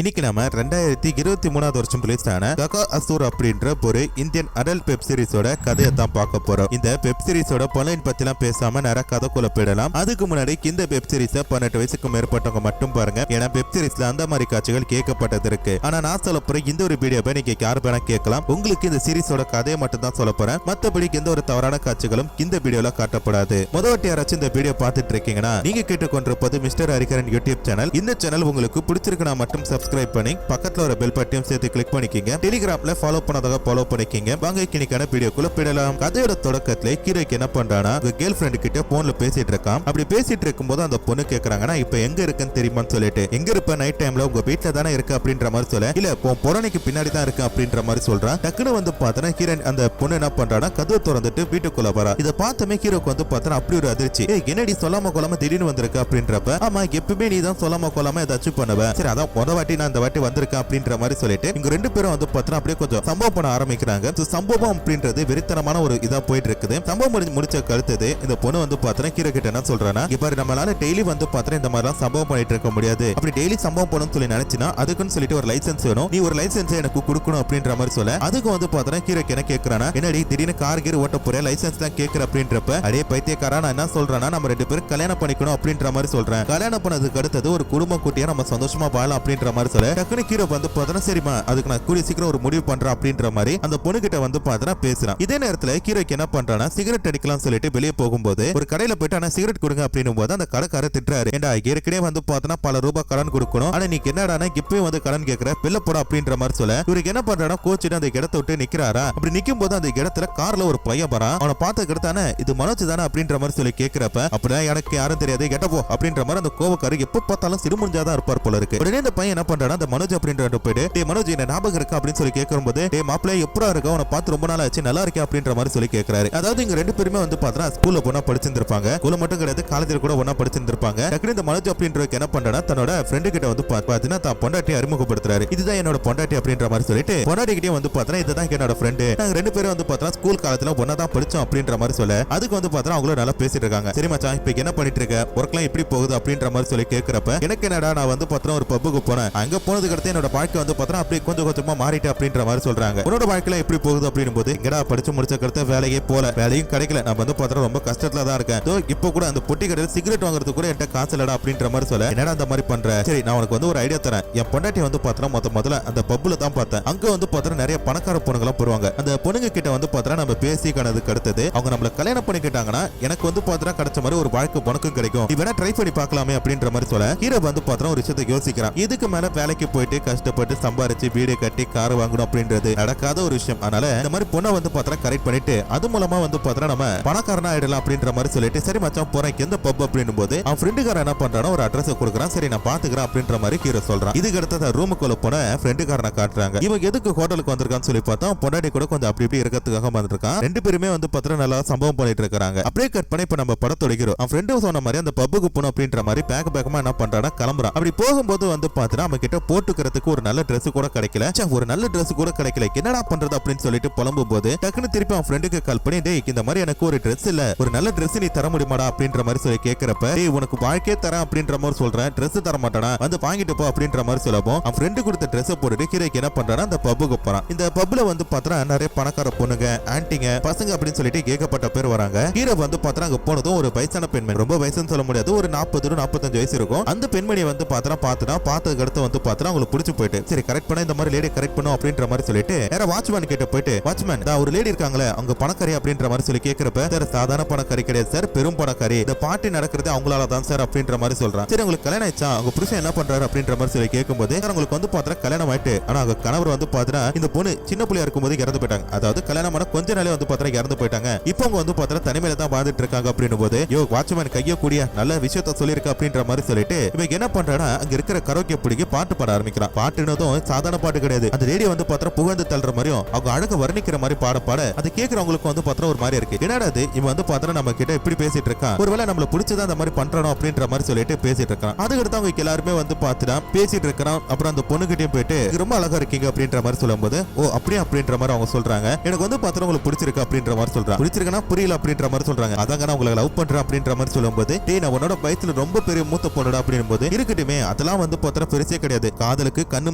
இன்னைக்கு நம்ம 2023 வருஷம் ரிலீஸ் ஆன ககா அசூர் அப்படின்ற ஒரு இந்தியன் அடல்ட் வெப் சீரிஸோட கதையை தான் பார்க்க போறோம். இந்த வெப் சீரிஸோட பலன் பத்திலாம் பேசாம நிறைய கதைக்குள்ள போயிடலாம். அதுக்கு முன்னாடி இந்த வெப் சீரிஸை 18 வயசுக்கு மேற்பட்டவங்க மட்டும் பாருங்க. ஏன்னா வெப் சீரிஸ்ல அந்த மாதிரி காட்சிகள் கேட்கப்பட்டது இருக்கு. ஆனா நான் சொல்ல போற இந்த ஒரு வீடியோவை நீங்க யாரு வேணா கேட்கலாம். உங்களுக்கு இந்த சீரிஸோட கதையை மட்டும் தான் சொல்ல போறேன். மத்தபடி எந்த ஒரு தவறான காட்சிகளும் இந்த வீடியோல காட்டப்படாது. முதல்வட்டி யாராச்சும் இந்த வீடியோ பார்த்துட்டு இருக்கீங்கன்னா நீங்க கேட்டுக்கொண்டிருப்பது மிஸ்டர் ஹரிகரன் யூடியூப் சேனல். இந்த சேனல் உங்களுக்கு பிடிச்சிருக்குன்னா மட்டும் சப்ஸ்கிரைப் பண்ணி பக்கத்துல ஒரு பெல் பட்டனையும் சேர்த்து கிளிக் பண்ணிக்கங்க. டெலிகிராம்ல ஃபாலோ பண்ணாதவங்க ஃபாலோ பண்ணிக்கங்க. வாங்க இன்னைக்கான வீடியோக்குள்ள போயிடலாம். கதையோட தொடக்கத்துல ஹீரோக்கு என்ன பண்றானா கேர்ள் ஃப்ரெண்ட் கிட்ட போன்ல பேசிட்டு இருக்கான். அப்படி பேசிட்டு இருக்கும்போது அந்த பொண்ணு கேக்குறாங்கன்னா இப்ப எங்க இருக்குன்னு தெரியுமான்னு சொல்லிட்டு, எங்க இருப்ப நைட் டைம்ல உங்க வீட்டுல தானே இருக்கு அப்படின்ற மாதிரி சொல்ல, இல்ல புறனைக்கு பின்னாடி தான் இருக்கு அப்படின்ற மாதிரி சொல்றான். டக்குன்னு வந்து பார்த்தா ஹீரோன் அந்த பொண்ணு என்ன பண்றானா கதவு திறந்துட்டு வீட்டுக்குள்ள வரா. இதை பார்த்தமே ஹீரோக்கு வந்து பார்த்தா அப்படி ஒரு அதிர்ச்சி. என்னடி சொல்லாம கொள்ளாம திடீர்னு வந்திருக்கு அப்படின்றப்ப, ஆமா எப்பவுமே நீ தான் சொல்லாம கொள்ளாம ஏதாச்சும் பண்ணுவ, சரி அதான் வாட்டி நான் இந்த வாட்டி வந்திருக்கேன் அப்படின்ற மாதிரி சொல்லிட்டு இங்க ரெண்டு பேரும் வந்து பார்த்தா அப்படியே கொஞ்சம் சம்பவம் பண்ண ஆரம்பிக்கிறாங்க. சம்பவம் அப்படின்றது வெறித்தனமான ஒரு இதா போயிட்டு இருக்குது. சம்பவம் முடிச்ச கருத்தது இந்த பொண்ணு வந்து பார்த்தா ஹீரோ கிட்ட என்ன சொல்றானா, இப்ப நம்மளால டெய்லி வந்து பார்த்தா இந்த மாதிரி சம்பவம் பண்ணிட்டு இருக்க முடியாது. அப்படி டெய்லி சம்பவம் பண்ணணும்னு சொல்லி நினைச்சினா அதுக்குன்னு சொல்லிட்டு ஒரு லைசன்ஸ் வேணும், நீ ஒரு லைசன்ஸ் எனக்கு கொடுக்கணும் அப்படின்ற மாதிரி சொல்ல, அதுக்கு வந்து பார்த்தா ஹீரோ என்ன கேட்கறானா, என்னடி திடீர்னு கார் கீர் ஓட்ட போற லைசன்ஸ் தான் கேட்கற அப்படின்றப்ப, அடே பைத்தியக்காரா நான் என்ன சொல்றேன்னா நம்ம ரெண்டு பேரும் கல்யாணம் பண்ணிக்கணும் அப்படின்ற மாதிரி சொல்றேன். கல்யாணம் பண்ணதுக்கு அடுத்தது ஒரு குடும்ப குட்டியா நம்ம சந்தோஷமா வாழலாம் அப்படின்ற மாதிரி சொல்ல, டக்குனு ஹீரோ வந்து பார்த்தா சரிமா அதுக்கு நான் கூடிய சீக்கிரம் ஒரு முடிவு பண்றேன் அப்படின்ற மாதிரி அந்த பொண்ணு கிட்ட வந்து பார்த்தா பேசுறான். இதே நேரத்துல ஹீரோக்கு என்ன பண்றானா சிகரெட் அடிக்கலாம் சொல்லிட்டு வெளியே போகும்போது ஒரு கடையில போயிட்டு ஆனா சிகரெட் கொடுங்க அப்படின்னும் போது அந்த கடைக்காரர் திட்டுறாரு, ஏண்டா ஏற்கனவே வந்து பார்த்தா பல ரூபாய் கடன் கொடுக்கணும், ஆனா நீ என்னடானா இப்பயும் வந்து கடன் கேட்கிற பில்ல போட அப்படின்ற மாதிரி சொல்ல, இவருக்கு என்ன பண்றானா கோச்சிட்டு அந்த இடத்தை விட்டு நிக்கிறாரா. அப்படி நிக்கும் போது அந்த இடத்துல கார்ல ஒரு பையன் வரான். அவனை பார்த்த கிடத்தானே இது மனோஜ் தானே அப்படின்ற மாதிரி சொல்லி கேட்கிறப்ப, அப்படிதான் எனக்கு யாரும் தெரியாது கெட்ட போ அப்படின்ற மாதிரி அந்த கோவக்காரர் எப்ப பார்த்தாலும் சிறுமுஞ்சாதான் இருப்பார் போல இருக்கு. உடனே இந்த பையன் என்ன பண்றானா அந்த மனோஜ் அப்படின்ற போயிட்டு, டே மனோஜ் என்ன ஞாபகம் இருக்கா அப்படின்னு சொல்லி கேட்கும்போது, டே மாப்பிள்ளை எப்படா இருக்கா உன பார்த்து ரொம்ப நாள் ஆச்சு நல்லா இருக்கே அப்படின்ற மாதிரி சொல்லி கேட்கிறாரு. அதாவது இங்க ரெண்டு பேருமே வந்து பார்த்தா ஸ்கூல்ல போனா படிச்சிருந்திருப்பாங்க. ஸ்கூல்ல மட்டும் கிடையாது காலேஜ்ல கூட ஒண்ணா படிச்சிருந்திருப்பாங்க. டக்குனு இந்த மனோஜ் அப்படின்றவங்க என்ன பண்றானா தன்னோட ஃப்ரெண்டு கிட்ட வந்து பார்த்தீங்கன்னா தான் பொண்டாட்டியை அறிமுகப்படுத்துறாரு. இதுதான் என்னோட பொண்டாட்டி அப்படின்ற மாதிரி சொல்லிட்டு பொண்டாட்டி கிட்டே வந்து பார்த்தா இதுதான் என்னோட ஃப்ரெண்டு, நாங்க ரெண்டு பேரும் வந்து பார்த்தா ஸ்கூல் காலத்துல ஒன்னா தான் படிச்சோம் அப்படின்ற மாதிரி சொல்ல, அதுக்கு வந்து பார்த்தா அவங்களும் நல்லா பேசிட்டு இருக்காங்க. சரி மச்சான் இப்ப என்ன பண்ணிட்டு இருக்க, ஒர்க்லாம் எப்படி போகுது அப்படின்ற மாதிரி சொல்லி கேட்கிறப்ப, எனக்கு என்னடா நான் வந்து பார்த்தா ஒரு பப்புக்கு போனேன், அங்க போனதுக்கு அடுத்து என்னோட வாழ்க்கை வந்து பார்த்தா அப்படி கொஞ்சம் கொஞ்சமா மாறிட்டு அப்படின்ற மாதிரி சொல்றாங்க. உன்னோட வாழ்க்கையில எப்படி போகுது அப்படின்னும் போது, எங்கடா படிச்சு முடிச்ச கருத்து வேலையே போல, வேலையும் கிடைக்கல, நான் வந்து பார்த்தா ரொம்ப கஷ்டத்துல தான் இருக்கேன், இப்போ கூட அந்த பொட்டி கடையில் சிகரெட் வாங்குறது கூட என்கிட்ட காசு இல்லடா அப்படின்ற மாதிரி சொல்ல, என்னடா அந்த மாதிரி பண்ற, சரி நான் உனக்கு வந்து ஒரு ஐடியா தரேன், என் பொண்டாட்டி வந்து பார்த்தா முதல்ல அந்த பப்புல தான் பார்த்தேன், அங்க வந்து பார்த்தா நிறைய பணக்கார பொண்ணுங்களாம் போடுவாங்க, அந்த பொண்ணுங்க கிட்ட வந்து பார்த்தா நம்ம பேசி கணதுக்கு அடுத்தது அவங்க நம்மள கல்யாணம் பண்ணிக்கிட்டாங்கன்னா எனக்கு வந்து பார்த்தா கிடைச்ச மாதிரி ஒரு வாழ்க்கை உனக்கும் கிடைக்கும், நீ வேணா ட்ரை பண்ணி பார்க்கலாமே அப்படின்ற மாதிரி சொல்ல, ஹீரோ வந்து பார்த்தா ஒரு விஷயத்தை யோசிக்கிறான். இதுக்கு மேல வேலைக்கு போயிட்டு கஷ்டப்பட்டு சம்பாரிச்சு வீடு கட்டி கார் வாங்கணும் அப்படின்றது நடக்காத ஒரு விஷயம். அதனால இந்த மாதிரி பொண்ணை வந்து பார்த்தா கரெக்ட் பண்ணிட்டு அது மூலமா வந்து பார்த்தா நம்ம பணக்காரனா ஆயிடலாம் அப்படின்ற மாதிரி சொல்லிட்டு, சரி மச்சான் போறேன் எந்த பப் அப்படின்னும் போது அவன் ஃப்ரெண்டுக்காரன் என்ன பண்றானோ ஒரு அட்ரஸ் கொடுக்குறான். சரி நான் பாத்துக்கிறேன் அப்படின்ற மாதிரி ஹீரோ சொல்றான். இதுக்கு அடுத்த ரூமுக்குள்ள போன ஃப்ரெண்டுக்காரனை காட்டுறாங்க. இவன் எதுக்கு ஹோட்டலுக்கு வந்திருக்கான்னு சொல்லி பார்த்தா பொண்டாட்டி கூட கொஞ்சம் அப்படி இப்படி இருக்கிறதுக்காக வந்திருக்கான். ரெண்டு பேருமே வந்து பார்த்தா நல்லா சம்பவம் பண்ணிட்டு இருக்காங்க. அப்படியே கட் பண்ணி இப்ப நம்ம படத்தோட ஹீரோ அவன் ஃப்ரெண்டு சொன்ன மாதிரி அந்த பப்புக்கு போகணும் அப்படின்ற மாதிரி பேக்கமா என்ன பண்றானா கிளம்புறான். அப்படி போகும்போது வந்து பார்த்தா நம்ம கிட்ட போட்டுக்கிறதுக்கு ஒரு நல்ல ட்ரெஸ் கூட கிடைக்கல, ஒரு நல்ல ட்ரெஸ் கூட கிடைக்கல, என்னடா பண்றது அப்படின்னு சொல்லிட்டு புலம்பும் போது டக்குனு திருப்பி அவன் ஃப்ரெண்டுக்கு கால் பண்ணி, டேய் இந்த மாதிரி எனக்கு ஒரு ட்ரெஸ் இல்ல, ஒரு நல்ல ட்ரெஸ் நீ தர முடியுமாடா அப்படின்ற மாதிரி சொல்லி கேட்கிறப்ப, டேய் உனக்கு வாழ்க்கையே தரேன் அப்படின்ற மாதிரி சொல்றேன், ட்ரெஸ் தர மாட்டானா வந்து வாங்கிட்டு போ அப்படின்ற மாதிரி சொல்லவும் அவன் ஃப்ரெண்டு கொடுத்த ட்ரெஸ் போட்டுட்டு ஹீரோக்கு என்ன பண்றானா அந்த பப்புக்கு போறான். இந்த பப்ல வந்து பார்த்தா நிறைய பணக்கார பொண்ணுங்க ஆன்டிங்க பசங்க அப்படின்னு சொல்லிட்டு ஏகப்பட்ட பேர் வராங்க. ஹீரோ வந்து பார்த்தா அங்க போனதும் ஒரு வயசான பெண்மணி, ரொம்ப வயசுன்னு சொல்ல முடியாது, ஒரு 40 45 வயசு இருக்கும். அந்த பெண்மணியை வந்து பார்த்ததுக்கு அடுத்து வந்து பார்த்தா அவங்களுக்கு பிடிச்சு போயிட்டு, சரி கரெக்ட் பண்ண இந்த மாதிரி லேடி கரெக்ட் பண்ணும் அப்படின்ற மாதிரி சொல்லிட்டு வேற வாட்ச்மேன் கிட்ட போயிட்டு, வாட்ச்மேன் ஒரு லேடி இருக்காங்களே அவங்க பணக்காரி அப்படின்ற மாதிரி சொல்லி கேட்கிறப்ப, சார் சாதாரண பணக்காரி கிடையாது சார், பெரும் பணக்காரி, இந்த பார்ட்டி நடக்கிறது அவங்களால தான் சார் அப்படின்ற மாதிரி சொல்றான். சரி உங்களுக்கு கல்யாணம் ஆயிடுச்சா, அவங்க புருஷன் என்ன பண்றாரு அப்படின்ற மாதிரி சொல்லி கேட்கும்போது, உங்களுக்கு வந்து பார்த்தா கல்யாணம் ஆயிட்டு, ஆனா அவங்க கணவர் வந்து பார்த்தா இந்த பொண்ணு சின்ன புள்ளியா இருக்கும்போது இறந்து போயிட்டாங்க, அதாவது கல்யாணம் பண்ண கொஞ்ச நாளே வந்து பார்த்தா இறந்து போயிட்டாங்க, இப்போ அவங்க வந்து பார்த்தா தனிமையில தான் வாழ்ந்துட்டு இருக்காங்க அப்படின்னும் போது, யோ வாட்ச்மேன் கைய கூடிய நல்ல விஷயத்த சொல்லியிருக்க அப்படின்ற மாதிரி சொல்லிட்டு இவங்க என்ன பண்றானா அங்க இருக்கிற கரோக்கே பிடிக்க பாட்டு பாட ஆரம்பிக்கிறான். பாட்டுனதும் சாதாரண பாட்டு கிடையாது, அந்த ரேடியோ வந்து பார்த்தா புகழ்ந்து தள்ளுற மாதிரியும் அவங்க அழக வர்ணிக்கிற மாதிரி பாட அது கேட்கறவங்களுக்கு வந்து பார்த்தா ஒரு மாதிரி இருக்கு, என்னடா அது இவன் வந்து பார்த்தா நம்ம கிட்ட இப்படி பேசிட்டு இருக்கான், ஒருவேளை நம்மள பிடிச்சதான் அந்த மாதிரி பண்றானோ அப்படின்ற மாதிரி சொல்லிட்டு பேசிட்டு இருக்கான். அதுக்கடுத்து அவங்க எல்லாருமே வந்து பார்த்துட்டா பேசிட்டு இருக்கிறான். அப்புறம் அந்த பொண்ணு கிட்டயும் போயிட்டு ரொம்ப அழகா இருக்கீங்க அப்படின்ற மாதிரி சொல்லும் போது, ஓ அப்படியே அப்படின்ற மாதிரி அவங்க சொல்றாங்க, எனக்கு வந்து பார்த்தா உங்களுக்கு பிடிச்சிருக்கு அப்படின்ற மாதிரி சொல்றாங்க, பிடிச்சிருக்கனா புரியல அப்படின்ற மாதிரி சொல்றாங்க, அதாங்க நான் உங்களை லவ் பண்றேன் அப்படின்ற மாதிரி சொல்லும் போது, டேய் நான் உன்னோட வயசுல ரொம்ப பெரிய மூத்த பொண்ணுடா அப்படின்னும் போது, இருக்கட்டுமே அதெல்லாம் வந்து பார்த்தா பெருசே கிடையாது, காதலுக்கு கண்ணு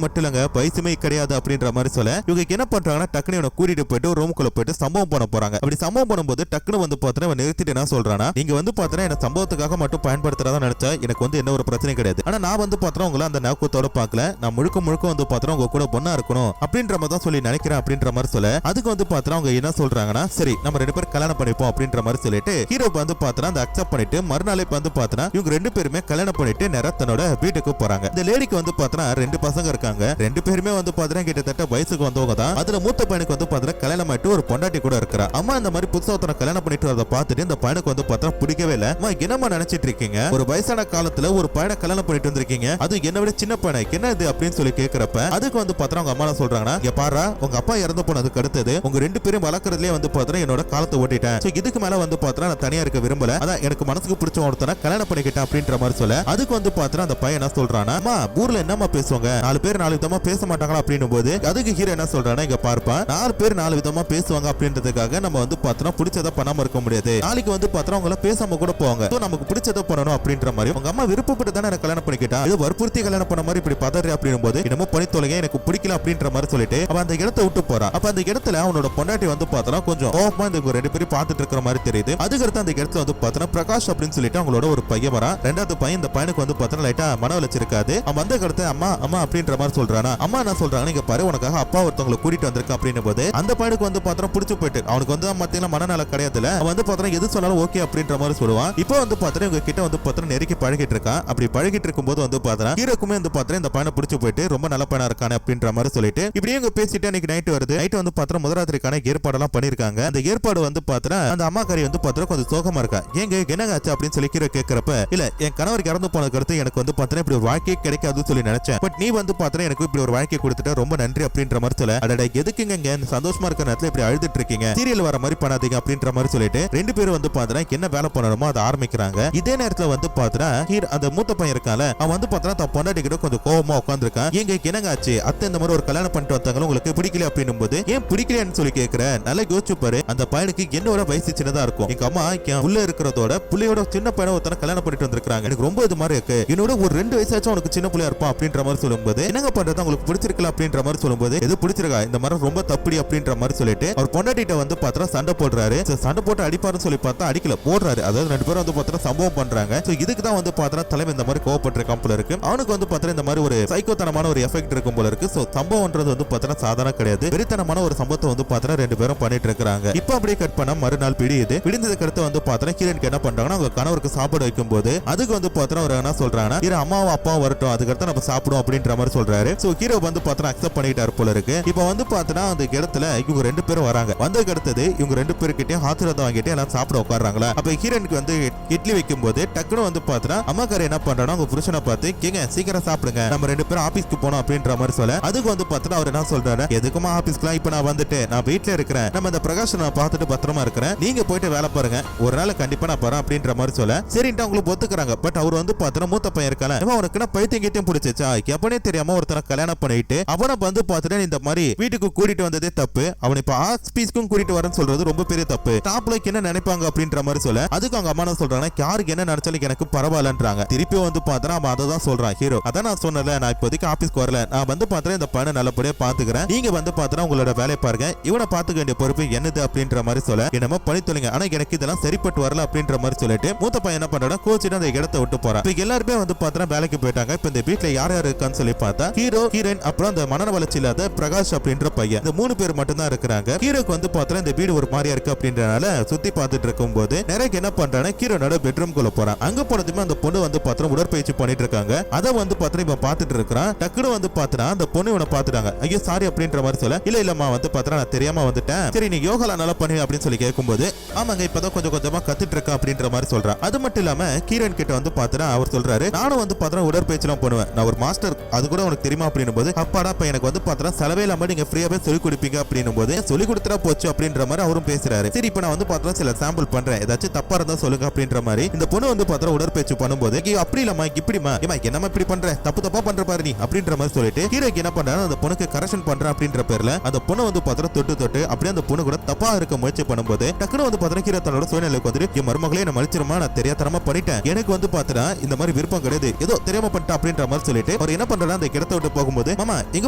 மட்டும் இல்லங்க வயசுமே கிடையாது அப்படின்ற மாதிரி சொல்ல இவங்க என்ன பண்றாங்கன்னா டக்குனு இவனை கூட்டிட்டு போயிட்டு ஒரு ரூமுக்குள்ள போயிட்டு சம்பவம் பண்ண போறாங்க. அப்படி சம்பவம் பண்ணும்போது டக்குனு வந்து பார்த்தா இவன் நிறுத்திட்டு என்ன சொல்றானா, நீங்க வந்து பார்த்தா என்ன சம்பவத்துக்காக மட்டும் பயன்படுத்துறதா நினைச்சா எனக்கு வந்து என்ன ஒரு பிரச்சனை கிடையாது. ஆனா நான் வந்து பார்த்தா உங்களை அந்த நோக்கத்தோட பார்க்கல, நான் முழுக்க முழுக்க வந்து பார்த்தா உங்க கூட பொண்ணா இருக்கணும் அப்படின்ற மாதிரி தான் சொல்லி நினைக்கிறேன் அப்படின்ற மாதிரி சொல்ல அதுக்கு வந்து பார்த்தா அவங்க என்ன சொல்றாங்கன்னா, சரி நம்ம 2 பேரும் கல்யாணம் பண்ணிப்போம் அப்படின்ற மாதிரி சொல்லிட்டு ஹீரோ வந்து பார்த்தா அந்த அக்செப்ட் பண்ணிட்டு மறுநாளே வந்து பார்த்தா இவங்க 2 பேருமே கல்யாணம் பண்ணிட்டு நேரா தன்னோட வீட்டுக்கு போறாங்க. இந்த லேடிக்கு வந்து பார்த்தா 2 பசங்க இருக்காங்க. 2 பேருமே வந்து பார்த்தா கிட்டத்தட்ட வயசுக்கு வந்தவங்க தான். அதுல மூத்த பையனுக்கு வந்து பார்த்தா கல்யாணம் ஆயிட்டு ஒரு பொண்டாட்டி கூட இருக்கிறா. அம்மா இந்த மாதிரி புதுசா ஒருத்தனை கல்யாணம் பண்ணிட்டு வரத பார்த்துட்டு இந்த பையனுக்கு வந்து பார்த்தா பிடிக்கவே இல்ல. அம்மா என்னமா நினைச்சிட்டு இருக்கீங்க, ஒரு வயசான காலத்துல ஒரு பையனை கல்யாணம் பண்ணிட்டு வந்திருக்கீங்க, அது என்ன விட சின்ன பையனை என்ன இது அப்படின்னு சொல்லி கேட்கிறப்ப அதுக்கு வந்து பார்த்தா அவங்க அம்மா சொல்றாங்கன்னா, இங்க பாரா உங்க அப்பா இறந்து போனதுக்கு அடுத்தது உங்க 2 பேரும் வளர்க்கறதுலயே வந்து பார்த்தா என்னோட காலத்தை ஓட்டிட்டேன். சோ இதுக்கு மேல வந்து பார்த்தா நான் தனியா இருக்க விரும்பல, அதான் எனக்கு மனசுக்கு பிடிச்ச ஒருத்தனை கல்யாணம் பண்ணிக்கிட்டேன் அப்படின்ற மாதிரி சொல்ல அதுக்கு வந்து பார்த்தா அந்த பையன் என்ன சொல்றானா, அம்மா ஊர்ல என்னமா பேசுவாங்க, 4 பேர் 4 விதமா பேச மாட்டாங்களா அப்படின்னும் போது அதுக்கு ஹீரோ என்ன சொல்றானா, இங்க பார்ப்பா 4 பேர் 4 விதமா பேசுவாங்க அப்படின்றதுக்காக நம்ம வந்து பார்த்தா பிடிச்சதை பண்ணாம இருக்க முடியாது. நாளைக்கு வந்து பார்த்தா அவங்கள பேசாம கூட போவாங்க. சோ நமக்கு பிடிச்சதை பண்ணணும் அப்படின்ற மாதிரி உங்க அம்மா விருப்பப்பட்டு தானே எனக்கு கல்யாணம் பண்ணிக்கிட்டா, இது வற்புறுத்தி கல்யாணம் பண்ண மாதிரி இப்படி பதறி அப்படின்னும் போது என்னமோ பண்ணி தொலைங்க எனக்கு பிடிக்கல அப்படின்ற மாதிரி சொல்லிட்டு அவன் அந்த இடத்தை விட்டு போறான். அப்ப அந்த இடத்துல அவனோட பொண்டாட்டி வந்து பார்த்தா கொஞ்சம் கோபமா இந்த 2 பேரும் பார்த்துட்டு இருக்கிற மாதிரி தெரியுது. அதுக்கடுத்து அந்த இடத்துல வந்து பார்த்தா பிரகாஷ் அப்படின்னு சொல்லிட்டு அவங்களோட ஒரு பையன் வரா. 2வது பையன் இந்த பையனுக்கு வந்து பார்த்தா லைட்டா மன வளர்ச்சிருக்காது. அவன் வந்து கடத்த அம்மா அம்மா அப்படின்ற மாதிரி சொல்றானா. அம்மா என்ன சொல்றாங்க, நீங்க பாரு உனக்காக அப்பா ஒருத்தவங்களை கூட்டிட்டு வந்திருக்க அப்படின்னும் போது அந்த பையனுக்கு வந்து பார்த்தா பிடிச்சு போயிட்டு அவனுக்கு வந்து மத்தியில மனநல கிடையாதுல, அவன் வந்து பார்த்தா எது சொன்னாலும் ஓகே அப்படின்ற மாதிரி சொல்லுவான். இப்போ வந்து பார்த்தா இவங்க கிட்ட வந்து பார்த்தா நெருக்கி பழகிட்டு இருக்கான். அப்படி பழகிட்டு இருக்கும்போது வந்து பார்த்தா ஹீரோக்குமே வந்து பார்த்தா இந்த பையனை பிடிச்சு போயிட்டு ரொம்ப நல்ல பையனா இருக்கானே அப்படின்ற மாதிரி சொல்லிட்டு இப்படியே இவங்க பேசிட்டு அன்னைக்கு நைட் வருது. நைட் வந்து பார்த்தா முதராத்திரிக்கான ஏற்பாடெல்லாம் பண்ணிருக்காங்க. அந்த ஏற்பாடு வந்து பார்த்தா அந்த அம்மா காரி வந்து பார்த்தா கொஞ்சம் சோகமா இருக்கா. ஏங்க என்னங்க ஆச்சு அப்படின்னு சொல்லி ஹீரோ கேட்கிறப்ப, இல்ல என் கணவருக்கு இறந்து போனதுக்கு அடுத்து எனக்கு வந்து பார்த்தா இப்படி ஒரு வாழ்க்கையே கிடைக்காதுன்னு சொல்லி நினைச்சேன், பட் நீ வந்து பார்த்தா எனக்கு இப்படி ஒரு வாழ்க்கை கொடுத்துட்டு ரொம்ப நன்றி அப்படின்ற மாதிரி சொல்ல, அடடா எதுக்குங்க சந்தோஷமா இருக்கிற நேரத்துல இப்படி அழுதுட்டு இருக்கீங்க, சீரியல் வர மாதிரி பண்ணாதீங்க அப்படின்ற மாதிரி சொல்லிட்டு 2 பேரும் வந்து பார்த்தா என்ன வேலை பண்ணணுமோ அதை ஆரம்பிக்கிறாங்க. இதே நேரத்துல வந்து பார்த்தா அந்த மூத்த பையன் இருக்கால அவன் வந்து பார்த்தா தன் பொண்டாட்டி கிட்ட கொஞ்சம் கோவமா உட்காந்துருக்கான். எங்க என்னங்க ஆச்சு அத்தை இந்த மாதிரி ஒரு கல்யாணம் பண்ணிட்டு வந்தாங்க உங்களுக்கு பிடிக்கல அப்படின்னும் போது ஏன் பிடிக்கலன்னு சொல்லி கேட்கிற, நல்லா யோசிச்சு பாரு அந்த பையனுக்கு என்னோட வயசு சின்னதா இருக்கும், எங்க அம்மா உள்ள இருக்கிறதோட புள்ளையோட சின்ன பையனை ஒருத்தனை கல்யாணம் பண்ணிட்டு வந்திருக்காங்க, எனக்கு ரொம்ப இது மாதிரி இருக்கு, என்னோட ஒரு 2 வயசாச்சும் அவனுக்கு சின்ன பிள்ளையா இருப்பான் அப்படின்ற மாதிரி சொல்லும்போது என்னங்க பண்றது உங்களுக்கு பிடிச்சிருக்கல அப்படின்ற மாதிரி சொல்லும்போது எது பிடிச்சிருக்கா இந்த மாதிரி ரொம்ப தப்புடி அப்படின்ற மாதிரி சொல்லிட்டு அவர் பொண்டாட்டிட்ட வந்து பார்த்தா சண்டை போடுறாரு. சண்டை போட்டு அடிப்பாருன்னு சொல்லி பார்த்தா அடிக்கல போடுறாரு. அதாவது 2 பேரும் வந்து பார்த்தா சம்பவம் பண்றாங்க. சோ இதுக்கு தான் வந்து பார்த்தா தலைமை இந்த மாதிரி கோவப்பட்டிருக்க போல இருக்கு. அவனுக்கு வந்து பார்த்தா இந்த மாதிரி ஒரு சைக்கோத்தனமான ஒரு எஃபெக்ட் இருக்கும் போல இருக்கு. சோ சம்பவம்ன்றது வந்து பார்த்தா சாதாரண கிடையாது, வெறித்தனமான ஒரு சம்பவத்தை வந்து பார்த்தா 2 பேரும் பண்ணிட்டு இருக்காங்க. இப்போ அப்படியே கட் பண்ண மறுநாள் விடியுது. விடிந்ததுக்கு அடுத்து வந்து பார்த்தா ஹீரோனுக்கு என்ன பண்றாங்கன்னா அவங்க கணவருக்கு சாப்பாடு வைக்கும் போது அதுக்கு வந்து பார்த்தா அவர் என்ன சொல்றாங்கன்னா, ஹீரோ அம்மாவும் அப்பாவும் வரட்டும் அதுக்கடுத்து நம்ம சாப்பிடுவோம் அப்படின்ற மாதிரி சொல்றாரு. சோ ஹீரோ வந்து பார்த்தா அக்செப்ட் பண்ணிட்டாரு போல இருக்கு. இப்போ வந்து பார்த்தா அந்த இடத்துல இவங்க 2 பேரும் வராங்க. வந்ததுக்கு அடுத்தது இவங்க 2 பேருக்கிட்டையும் ஆசீர்வாதம் வாங்கிட்டு எல்லாம் சாப்பிட உட்கார்றாங்களா. அப்ப ஹீரோனுக்கு வந்து இட்லி வைக்கும் போது டக்குனு வந்து பார்த்தா அம்மாக்கார என்ன பண்றாங்க, அவங்க புருஷனை பார்த்து கேங்க சீக்கிரம் சாப்பிடுங்க நம்ம 2 பேரும் ஆபீஸ்க்கு போனோம் அப்படின்ற மாதிரி சொல்ல அதுக்கு வந்து பார்த்தா அவர் என்ன சொல்றாரு, எதுக்குமா ஆபீஸ்க்குலாம் இப்ப நான் வந்துட்டு நான் வீட்டுல இருக்கிறேன், நம்ம இந்த பிரகாஷ் நான் பார்த்துட்டு பத்திரமா இருக்கிறேன், நீங்க போயிட்டு வேலை பாருங்க, ஒரு நாள் கண்டிப்பா நான் போறேன் அப்படின்ற மாதிரி சொல்ல சரின்ட்டு அவங்களுக்கு ஒத்துக்கிறாங்க. பட் அவர் வந்து பார்த்தா மூத்த பையன் இருக்கான அவனுக்கு பைத்தியம் கிட்டையும் பிடிச்சிச்சா, எப்பனே தெரியாம ஒருத்தனை கல்யாணம் பண்ணிட்டு அவனை வந்து பார்த்துட்டு இந்த மாதிரி வீட்டுக்கு கூட்டிட்டு வந்ததே தப்பு, அவனை இப்ப ஆபீஸ்க்கும் கூட்டிட்டு வரேன்னு சொல்றது ரொம்ப பெரிய தப்பு, டாப்ல என்ன நினைப்பாங்க அப்படின்ற மாதிரி சொல்ல அதுக்கு அவங்க அம்மா சொல்றாங்க யாருக்கு என்ன நினைச்சாலும் எனக்கு பரவாயில்லன்றாங்க. திருப்பி வந்து பார்த்தா அவன் அதை தான் சொல்றான் ஹீரோ, அதான் நான் சொன்னல நான் இப்போதைக்கு ஆபீஸ்க்கு வரல, நான் வந்து பார்த்தா இந்த பையனை நல்லபடியா பாத்துக்கிறேன், நீங்க வந்து பார்த்தா உங்களோட வேலையை பாருங்க, இவனை பாத்துக்க வேண்டிய பொறுப்பு என்னது அப்படின்ற மாதிரி சொல்ல என்னமோ பண்ணி தொலைங்க, ஆனா எனக்கு இதெல்லாம் சரிப்பட்டு வரல அப்படின்ற மாதிரி சொல்லிட்டு மூத்த பையன் என்ன பண்றான் கோச்சிட்டு அந்த இடத்தை விட்டு போறான். இப்ப எல்லாருமே வந்து பார்த்தா வேலைக்கு போயிட்டாங்க. இப்ப இந்த வீட்டுல யார் யார் இருக்கான்னு சொல்லி பார்த்தா ஹீரோ ஹீரோயின் அப்புறம் அந்த மன வளர்ச்சி இல்லாத பிரகாஷ் அப்படின்ற பையன் இந்த 3 பேர் மட்டும் தான் இருக்கிறாங்க. ஹீரோக்கு வந்து பார்த்தா இந்த வீடு ஒரு மாதிரியா இருக்கு அப்படின்றனால சுத்தி பார்த்துட்டு இருக்கும் போது நிறைய என்ன பண்றாங்க ஹீரோனோட பெட்ரூம் குள்ள போறான். அங்க போனதுமே அந்த பொண்ணு வந்து பார்த்தா உடற்பயிற்சி பண்ணிட்டு இருக்காங்க. அதை வந்து பார்த்தா இவன் பார்த்துட்டு இருக்கிறான். டக்குனு வந்து பார்த்தா அந்த பொண்ணு இவனை பார்த்துட்டாங்க. ஐயோ சாரி அப்படின்ற மாதிரி சொல்ல இல்லம்மா வந்து பார்த்தா நான் தெரியாம வந்துட்டேன், சரி நீ யோகால நல்லா பண்ணி அப்படின்னு சொல்லி கேட்கும்போது ஆமாங்க இப்பதான் கொஞ்சம் கொஞ்சமா கத்துட்டு இருக்கேன் அப்படின்ற மாதிரி சொல்றான். அது மட்டும் இல்லாம ஹீரோயின் கிட்ட வந்து பார்த்தா அவர் சொல்றாரு நானும் வந்து பார்த்தா உடற்பயிற்சி எல்லாம் பண்ணுவேன், நான் ஒரு மாஸ்டர், அது கூட உனக்கு தெரியுமா அப்படின்னும் போது அப்பாடா இப்ப எனக்கு வந்து பார்த்தா செலவே இல்லாம நீங்க ஃப்ரீயாவே சொல்லி கொடுப்பீங்க அப்படின்னும் போது சொல்லி கொடுத்துட்டா போச்சு அப்படின்ற மாதிரி அவரும் பேசுறாரு. சரி இப்ப நான் வந்து பார்த்தா சில சாம்பிள் பண்றேன், ஏதாச்சும் தப்பா இருந்தா சொல்லுங்க அப்படின்ற மாதிரி இந்த பொண்ணு வந்து பார்த்தா உடற்பயிற்சி பண்ணும்போது அப்படி இல்லம்மா இப்படிமா என்னமா இப்படி பண்ற தப்பு தப்பா பண்ற பாரு நீ அப்படின்ற மாதிரி சொல்லிட்டு ஹீரோக்கு என்ன பண்றாரு அந்த பொண்ணுக்கு கரெக்ஷன் பண்றேன் அப்படின்ற பேர்ல அந்த பொண்ணு வந்து பார்த்தா தொட்டு அப்படியே அந்த பொண்ணு கூட தப்பா இருக்க முயற்சி பண்ணும்போது டக்குனு வந்து பார்த்தா ஹீரோ தன்னோட சூழ்நிலைக்கு வந்துட்டு என் மருமகளே நான் மலிச்சிருமா நான் தெரியாதனமா பண்ணிட்டேன், எனக்கு வந்து பார்த்தா இந்த மாதிரி விருப்பம் கிடையாது, ஏதோ தெரியாம பண்ணிட்டேன் அப்படின்ற மாதிரி சொல்லிட்டு சொல்லிட்டு அவர் என்ன பண்றாரு அந்த இடத்தை விட்டு போகும்போது மாமா எங்க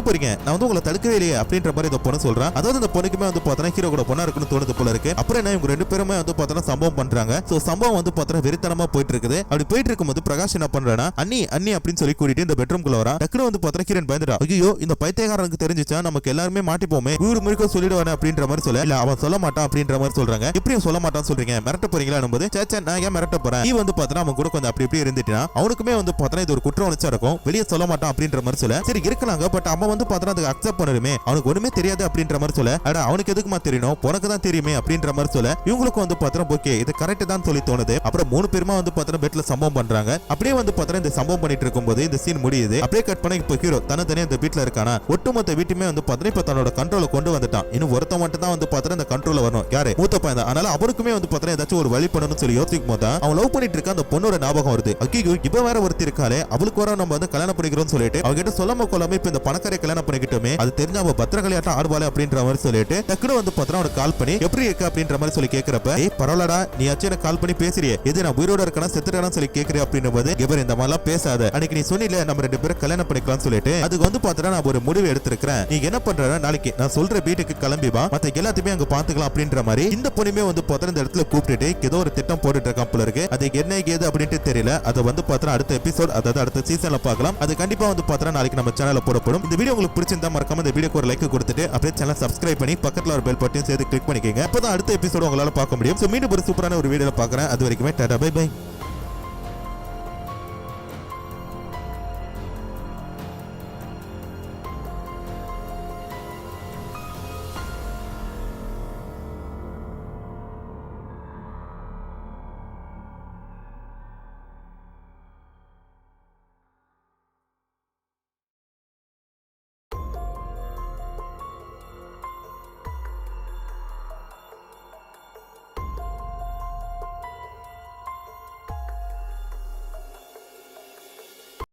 போறீங்க நான் வந்து உங்களை தடுக்கவே இல்லையே அப்படின்ற மாதிரி இந்த பொண்ணு சொல்றான். அதாவது அந்த பொண்ணுக்குமே வந்து பார்த்தா ஹீரோ கூட பொண்ணா இருக்குன்னு தோணுது போல இருக்கு. அப்புறம் என்ன இவங்க ரெண்டு பேருமே வந்து பார்த்தா சம்பவம் பண்றாங்க. சோ சம்பவம் வந்து பார்த்தா வெறித்தனமா போயிட்டு இருக்குது. அப்படி போயிட்டு இருக்கும்போது பிரகாஷ் என்ன பண்றானா அண்ணி அண்ணி அப்படின்னு சொல்லி கூட்டிட்டு இந்த பெட்ரூம்குள்ள வரா. டக்குனு வந்து பார்த்தா கிரண் பயந்துடா. ஐயோ இந்த பைத்தியக்காரனுக்கு தெரிஞ்சிச்சா நமக்கு எல்லாருமே மாட்டிப்போமே ஊரு முழுக்க சொல்லிடுவானே அப்படின்ற மாதிரி சொல்ல இல்ல அவன் சொல்ல மாட்டான் அப்படின்ற மாதிரி சொல்றாங்க. எப்படியும் சொல்ல மாட்டான்னு சொல்றீங்க மிரட்ட போறீங்களா என்பது சேச்சா நான் ஏன் மிரட்ட போறேன் நீ வந்து பார்த்தா அவன் கூட கொஞ்சம் அப்படி இப்படி இருந்துட்டா அவனுக்குமே வந்து பார்த்தா இது ஒரு குற்ற உணர்ச்சியா இருக்கும் வெளியே சொல்ல மாட்டான் அப்படின்ற மாதிரி சொல்ல சரி இருக்கலாங்க பட் அவன் வந்து பார்த்தா அதுக்கு அக்செப்ட் பண்ணணுமே அவனுக்கு ஒண்ணுமே தெரியாது அப்படின்ற மாதிரி சொல்ல அட அவனுக்கு எதுக்குமா தெரியணும் உனக்கு தான் தெரியுமே அப்படின்ற மாதிரி சொல்ல இவங்களுக்கு வந்து பார்த்தா ஓகே இது கரெக்ட் தான் சொல்லி தோணுது. அப்புறம் 3 பேருமா வந்து பார்த்தா பெட்ல சம்பவம் பண்றாங்க. அப்படியே வந்து பார்த்தா இந்த சம்பவம் பண்ணிட்டு இருக்கும்போது இந்த சீன் முடியுது. அப்படியே கட் பண்ணி இப்போ ஹீரோ தனித்தனியா இந்த வீட்டுல இருக்கானா ஒட்டுமொத்த வீட்டுமே வந்து பார்த்தா இப்ப தன்னோட கண்ட்ரோல கொண்டு வந்துட்டான். இன்னும் ஒருத்த மட்டும் தான் வந்து பார்த்தா இந்த கண்ட்ரோல வரணும் யாரு மூத்த பையன் தான். அதனால அவனுக்குமே வந்து பார்த்தா ஏதாச்சும் ஒரு வழி பண்ணணும்னு சொல்லி யோசிக்கும் போது அவன் லவ் பண்ணிட்டு இருக்க அந்த பொண்ணோட ஞாபகம் வருது. ஐயோ இப்ப வேற ஒருத்தி இருக்காளே அவளுக்கு வர நம்ம வந்து கல்யாணம் பண்ணிக்கிறோம்னு சொல்லிட்டு அவகிட்ட சொல்லாம கொள்ளாம இப்ப இந்த பணக்காரை கல்யாணம் பண்ணிக்கிட்டோமே அது தெரிஞ்ச அவ பத்திரகாளியாட்டம் ஆடுவாளே அப்படின்ற மாதிரி சொல்லிட்டு டக்குனு வந்து பார்த்தா அவனுக்கு கால் பண்ணி எப்படி இருக்க அப்படின்ற மாதிரி சொல்லி கேட்கிறப்ப ஏய் பரவாயில்லடா நீ ஆச்சு எனக்கு கால் பண்ணி பேசுறியே எது நான் உயிரோட இருக்கனா செத்துட்டானு சொல்லி கேட்கிறேன் அப்படின்ற போது இவர் இந்த மாதிரிலாம் பேசாத அன்னைக்கு நீ சொன்னில நம்ம 2 பேரும் கல்யாணம் பண்ணிக்கலாம்னு சொல்லிட்டு அதுக்கு வந்து பார்த்தா நான் ஒரு முடிவு எடுத்திருக்கிறேன் நீ என்ன பண்ற நாளைக்கு நான் சொல்ற வீட்டுக்கு கிளம்பி வா மத்த எல்லாத்தையுமே அங்க பாத்துக்கலாம் அப்படின்ற மாதிரி இந்த பொண்ணுமே வந்து பார்த்தா இந்த இடத்துல கூப்பிட்டுட்டு ஏதோ ஒரு திட்டம் போட்டுட்டு இருக்கான் போல இருக்கு. அது என்ன ஏது அப்படின்ட்டு தெரியல. அதை வந்து பார்த்தா அடுத்த எபிசோட் அதாவது அடுத்த சீசன்ல பார்க்கலாம். அது கண்டிப்பா வந்து பார்த்தா நாளைக்கு நம்ம சேனல்ல போடப்படும். இந்த வீடியோ உங்களுக்கு பிடிச்சிருந்தா மறக்காம இந்த வீடியோக்கு ஒரு லைக் கொடுத்துட்டு அப்படியே சேனல் சப்ஸ்கிரைப் பண்ணி பக்கத்துல ஒரு பெல் பட்டன் சேர்த்து கிளிக் பண்ணிக்கங்க. அப்பதான் அடுத்த எபிசோட் உங்களால பார்க்க முடியும். சோ மீண்டும் ஒரு சூப்பரான ஒரு வீடியோல பார்க்கறேன். அது வரைக்கும் டாடா பை பை.